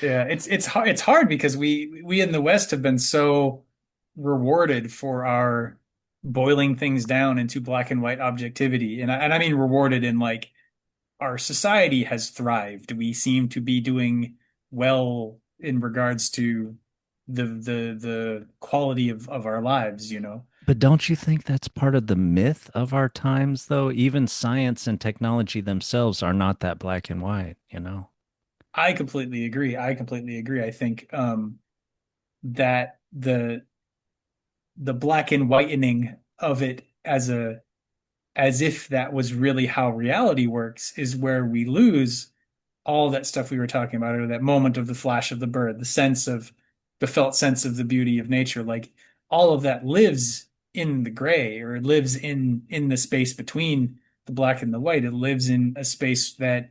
Yeah, it's hard because we in the West have been so rewarded for our boiling things down into black and white objectivity. And I mean rewarded in like our society has thrived. We seem to be doing well in regards to the quality of our lives, you know. But don't you think that's part of the myth of our times, though? Even science and technology themselves are not that black and white, you know? I completely agree. I completely agree. I think that the black and whitening of it as if that was really how reality works is where we lose all that stuff we were talking about, or that moment of the flash of the bird, the felt sense of the beauty of nature. Like all of that lives in the gray, or it lives in the space between the black and the white. It lives in a space that,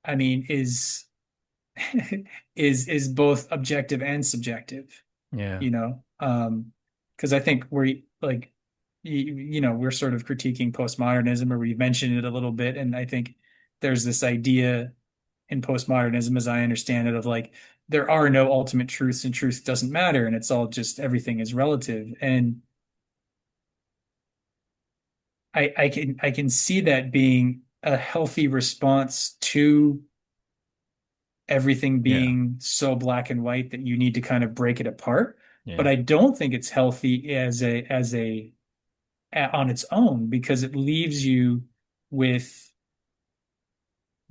I mean, is is both objective and subjective, Yeah. you know? Because I think we're like, we're sort of critiquing postmodernism, or we mentioned it a little bit, and I think there's this idea in postmodernism, as I understand it, of like there are no ultimate truths and truth doesn't matter, and it's all just everything is relative. And I can see that being a healthy response to everything Yeah. being so black and white that you need to kind of break it apart. But Yeah. I don't think it's healthy on its own, because it leaves you with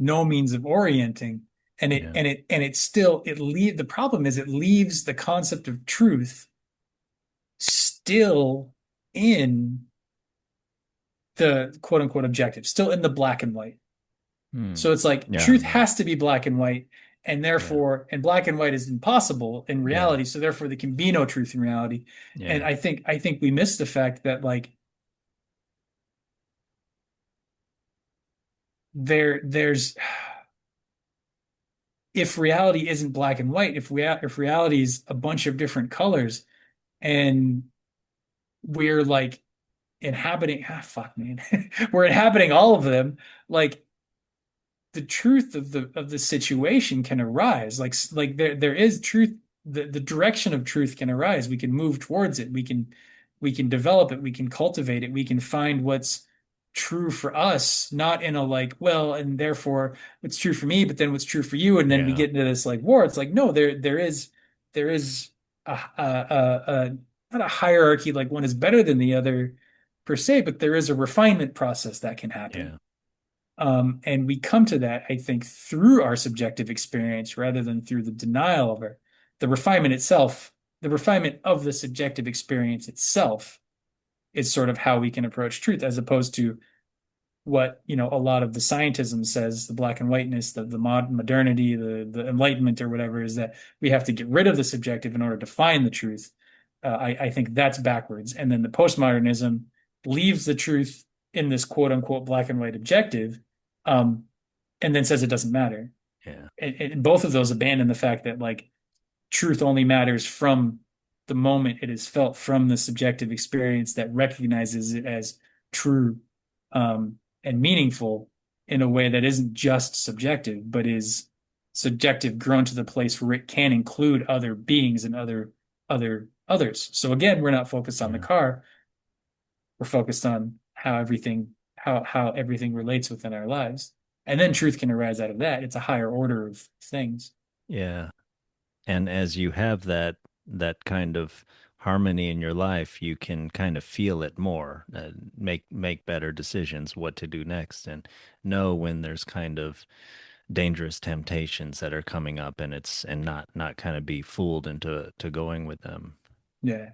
no means of orienting. And it Yeah. and it and it still it leave the problem is it leaves the concept of truth still in the quote unquote objective, still in the black and white. Hmm. So it's like Yeah. truth Yeah. has to be black and white, and Yeah. therefore, and black and white is impossible in Yeah. reality. So therefore, there can be no truth in reality. And Yeah. I think we miss the fact that like there's if reality isn't black and white, if reality is a bunch of different colors, and we're like inhabiting, fuck man, we're inhabiting all of them, like the truth of the situation can arise. Like there is truth. The direction of truth can arise. We can move towards it. We can develop it. We can cultivate it. We can find what's true for us, not in a like, well, and therefore what's true for me, but then what's true for you, and then we Yeah. get into this like war. It's like, no, there is a not a hierarchy, like one is better than the other per se, but there is a refinement process that can happen. Yeah. And we come to that, I think, through our subjective experience rather than through the denial of the refinement itself. The refinement of the subjective experience itself is sort of how we can approach truth, as opposed to what, a lot of the scientism says, the black and whiteness, the modernity, the enlightenment or whatever, is that we have to get rid of the subjective in order to find the truth. I think that's backwards. And then the postmodernism leaves the truth in this quote unquote black and white objective, um, and then says it doesn't matter. Yeah. And both of those abandon the fact that like truth only matters from the moment it is felt, from the subjective experience that recognizes it as true, and meaningful in a way that isn't just subjective, but is subjective grown to the place where it can include other beings and others. So again, we're not focused on the Yeah. car. We're focused on how everything relates within our lives. And then truth can arise out of that. It's a higher order of things. Yeah. And as you have that kind of harmony in your life, you can kind of feel it more, make better decisions what to do next, and know when there's kind of dangerous temptations that are coming up, and not kind of be fooled into to going with them. Yeah.